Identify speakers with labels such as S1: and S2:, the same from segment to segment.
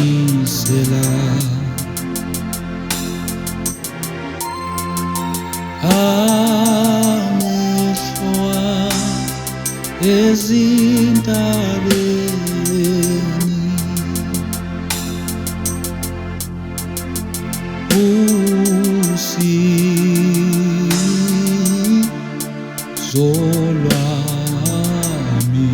S1: Phakamisela amehlo ezintabeni usizo lwami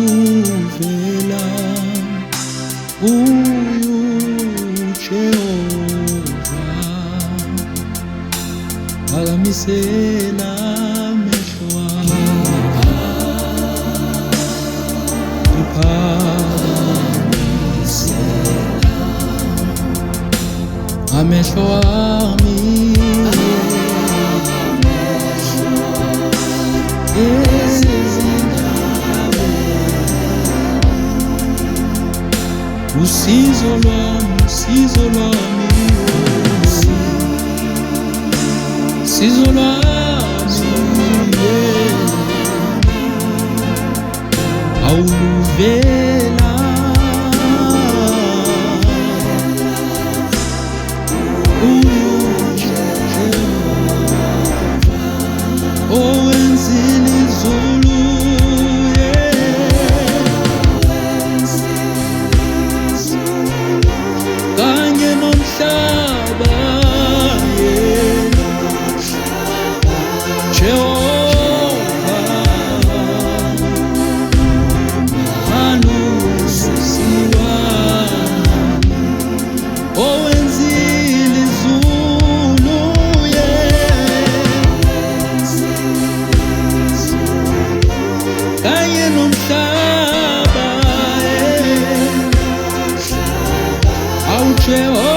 S1: luvela uJehova. Phakamisela amehlo ami, ngiphakamisela amehlo ami usizo lwami, usizo lwami, usizo lwami, awuvela uJehova owenzile izulu kanye nomhlaba, Jehova alusi wami owenzile izulu kanye nomhlaba, Jehova